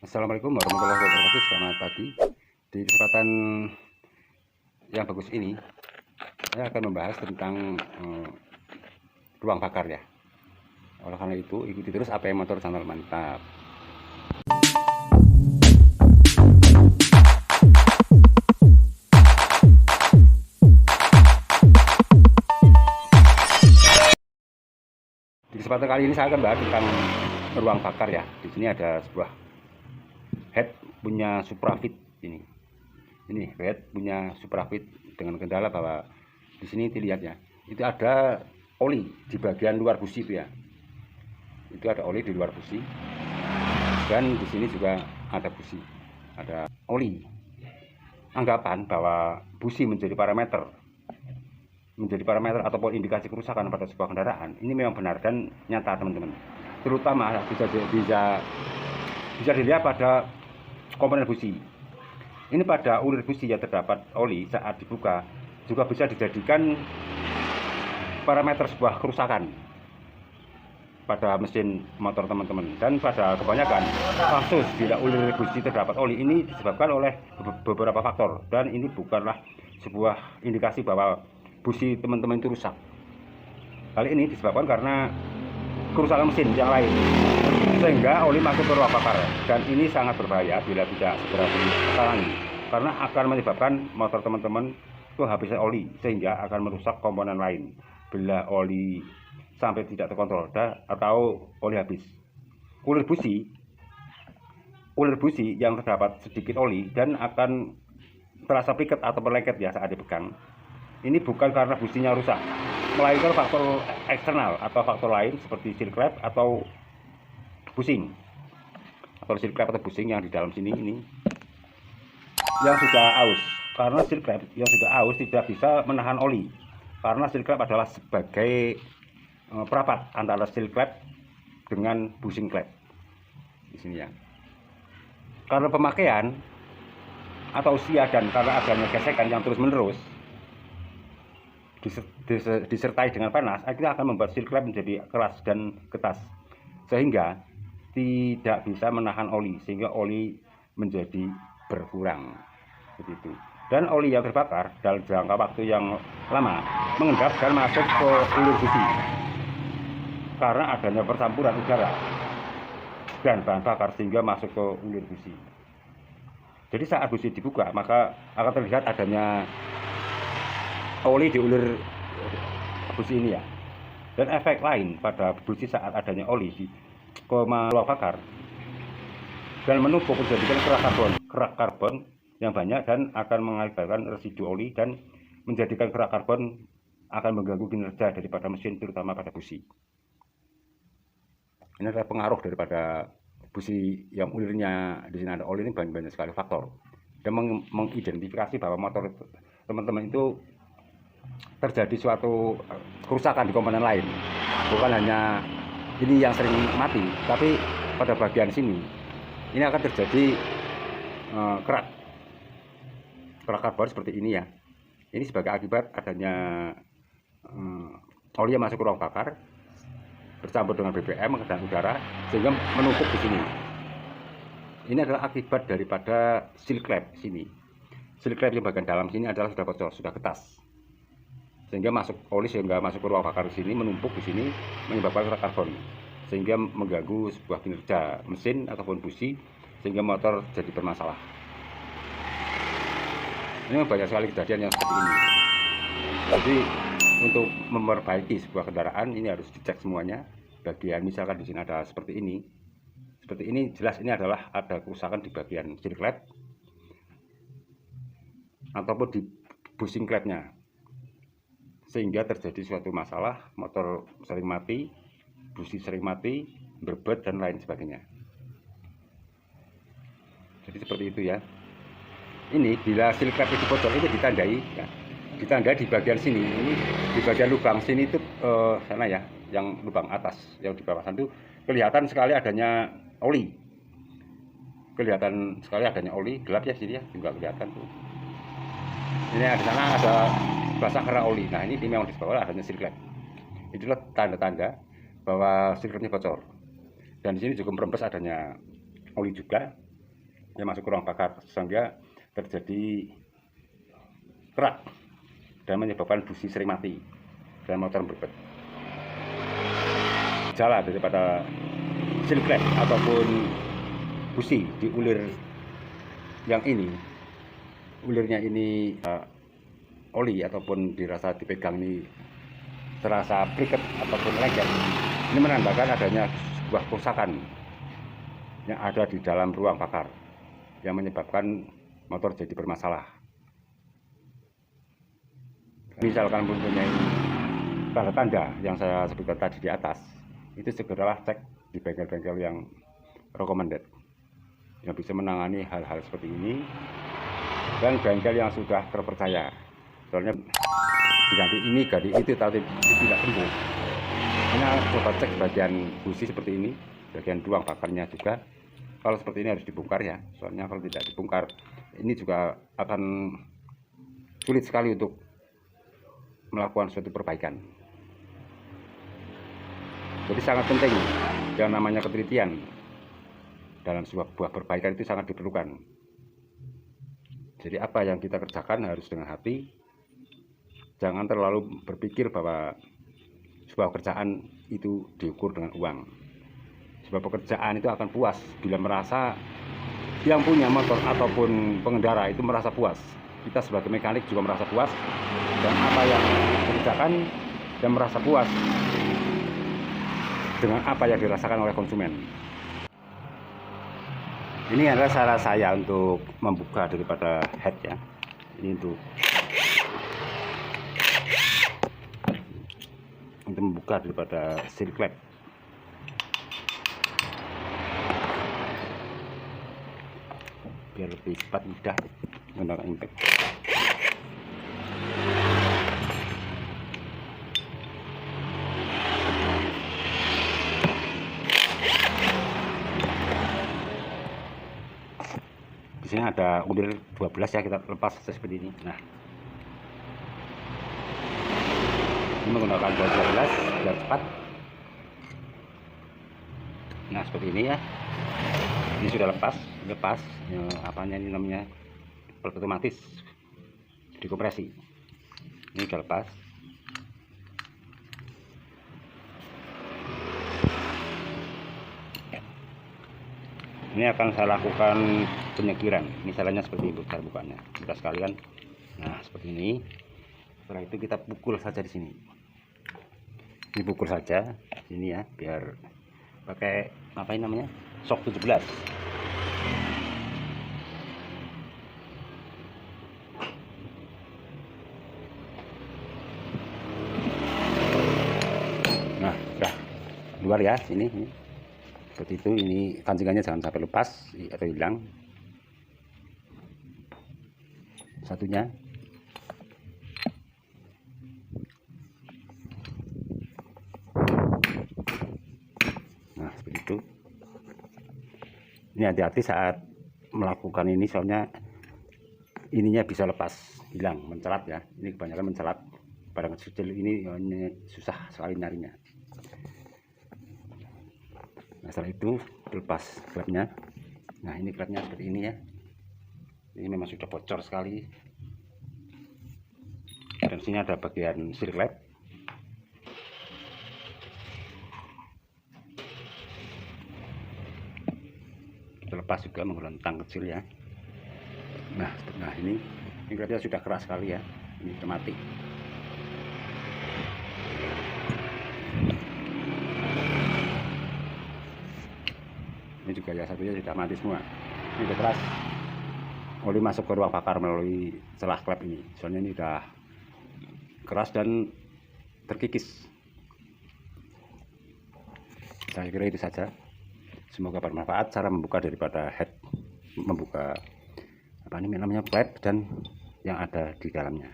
Assalamualaikum warahmatullahi wabarakatuh. Selamat pagi. Di kesempatan yang bagus ini, saya akan membahas tentang ruang bakar ya. Oleh karena itu, ikuti terus APM Motor Channel Mantap. Di kesempatan kali ini saya akan bahas tentang ruang bakar ya. Di sini ada sebuah head punya Suprafit ini. Ini head punya Suprafit dengan kendala bahwa di sini dilihat ya, itu ada oli di bagian luar busi itu ya. Itu ada oli di luar busi. Dan di sini juga ada busi, ada oli. Anggapan bahwa busi menjadi parameter ataupun indikasi kerusakan pada sebuah kendaraan ini memang benar dan nyata teman-teman. Terutama bisa dilihat pada komponen busi. Ini pada ulir busi yang terdapat oli saat dibuka juga bisa dijadikan parameter sebuah kerusakan pada mesin motor teman-teman. Dan pada kebanyakan kasus bila ulir busi terdapat oli ini disebabkan oleh beberapa faktor, dan ini bukanlah sebuah indikasi bahwa busi teman-teman itu rusak. Kali ini disebabkan karena kerusakan mesin yang lain sehingga oli masuk ke ruang bakar, dan ini sangat berbahaya bila tidak segera ditangani karena akan menyebabkan motor teman-teman kehabisan oli sehingga akan merusak komponen lain bila oli sampai tidak terkontrol atau oli habis. Ulir busi yang terdapat sedikit oli dan akan terasa piket atau berlengket ya saat dipegang. Ini bukan karena businya rusak, melainkan faktor eksternal atau faktor lain seperti seal clamp atau busing, yang di dalam sini ini yang sudah aus. Karena seal clamp yang sudah aus tidak bisa menahan oli, karena seal clamp adalah sebagai perapat antara seal clamp dengan busing clamp di sini ya. Karena pemakaian atau usia dan karena adanya gesekan yang terus menerus disertai dengan panas, akhirnya akan membuat seal clamp menjadi keras dan ketas sehingga tidak bisa menahan oli, sehingga oli menjadi berkurang begitu. Dan oli yang terbakar dalam jangka waktu yang lama mengendap dan masuk ke ulir busi karena adanya percampuran udara dan bahan bakar sehingga masuk ke ulir busi. Jadi saat busi dibuka maka akan terlihat adanya oli di ulir busi ini ya. Dan efek lain pada busi saat adanya oli di ruang bakar dan menumpuk menjadikan kerak karbon yang banyak dan akan mengakibatkan residu oli dan menjadikan kerak karbon akan mengganggu kinerja daripada mesin, terutama pada busi. Ini adalah pengaruh daripada busi yang ulirnya di sini ada oli ini banyak sekali faktor, dan mengidentifikasi bahwa motor teman-teman itu terjadi suatu kerusakan di komponen lain. Bukan hanya ini yang sering mati, tapi pada bagian sini ini akan terjadi kerak karbon seperti ini ya. Ini sebagai akibat adanya oli yang masuk ke ruang bakar bercampur dengan BBM dan udara sehingga menumpuk di sini. Ini adalah akibat daripada seal clamp sini. Seal clamp yang bagian dalam sini adalah sudah bocor, sudah ketas, sehingga oli masuk ke ruang bakar di sini, menumpuk di sini, menyebabkan kerak karbon sehingga mengganggu sebuah kinerja mesin ataupun busi sehingga motor jadi bermasalah. Ini banyak sekali kejadian yang seperti ini. Jadi untuk memperbaiki sebuah kendaraan ini harus dicek semuanya. Bagian misalkan di sini ada seperti ini jelas ini adalah ada kerusakan di bagian seal clamp ataupun di busing clampnya, sehingga terjadi suatu masalah, motor sering mati, busi sering mati, berbet dan lain sebagainya. Jadi seperti itu ya. Ini bila seal clamp itu bocor itu ditandai ya. Ditandai di bagian sini, ini di bagian lubang sini itu sana ya, yang lubang atas, yang di bawah sana itu kelihatan sekali adanya oli. Gelap ya sini ya, juga kelihatan tuh. Ini di sana ada basah karena oli. Nah ini memang di bawah adanya seal clamp. Itulah tanda-tanda bahwa seal clampnya bocor. Dan di sini juga merembes adanya oli juga. yang masuk ke ruang bakar sehingga terjadi kerak dan menyebabkan busi sering mati dan motor berbet. Gejala daripada seal clamp ataupun busi di ulir yang ini, ulirnya ini oli ataupun dirasa dipegang ini terasa priket ataupun lengket, ini menandakan adanya sebuah kerusakan yang ada di dalam ruang bakar yang menyebabkan motor jadi bermasalah. Misalkan mempunyai tanda-tanda yang saya sebutkan tadi di atas, itu segeralah cek di bengkel-bengkel yang recommended yang bisa menangani hal-hal seperti ini, dan bengkel yang sudah terpercaya. Soalnya diganti ini, ganti itu, tapi tidak sembuh. Ini coba cek bagian busi seperti ini, bagian ruang bakarnya juga. Kalau seperti ini harus dibongkar ya, soalnya kalau tidak dibongkar ini juga akan sulit sekali untuk melakukan suatu perbaikan. Jadi sangat penting yang namanya ketelitian dalam sebuah perbaikan itu sangat diperlukan. Jadi apa yang kita kerjakan harus dengan hati, jangan terlalu berpikir bahwa sebuah pekerjaan itu diukur dengan uang. Sebuah pekerjaan itu akan puas bila merasa yang punya motor ataupun pengendara itu merasa puas. Kita sebagai mekanik juga merasa puas, dan apa yang dikerjakan dan merasa puas dengan apa yang dirasakan oleh konsumen. Ini adalah cara saya untuk membuka daripada head ya. Ini untuk membuka daripada seal clamp. Biar lebih cepat mudah menggunakan impact. Di sini ada ulir 12 ya, kita lepas seperti ini. Nah, ini menggunakan baut 12 biar cepat. Nah, seperti ini ya. Ini sudah lepas ya, apanya ini namanya, otomatis dikompresi. Ini sudah lepas. Ini akan saya lakukan penyekiran. Ini caranya seperti itu cara bukanya. Kita sekalian. Nah, seperti ini. Setelah itu kita pukul saja di sini. Ini pukul saja sini ya, biar pakai apa ini namanya? Shock 17. Nah, sudah keluar ya sini. Seperti itu. Ini kancingannya jangan sampai lepas atau hilang. Satunya. Nah, seperti itu. Ini hati-hati saat melakukan ini, soalnya ininya bisa lepas, hilang, mencelat ya. Ini kebanyakan mencelat. Barang kecil ini susah sekali nyarinya. Nah, setelah itu lepas klepnya. Nah, ini klepnya seperti ini ya. Ini memang sudah bocor sekali. Dan sini ada bagian seal clamp. Kita lepas juga menggunakan tang kecil ya. Nah ini klepnya sudah keras sekali ya. Ini sudah mati. Ini juga ya, satunya sudah mati semua. Ini sudah keras. Oli masuk ke ruang bakar melalui celah klep ini. Soalnya ini sudah keras dan terkikis. Saya kira itu saja. Semoga bermanfaat cara membuka daripada head, membuka apa ini namanya klep dan yang ada di dalamnya.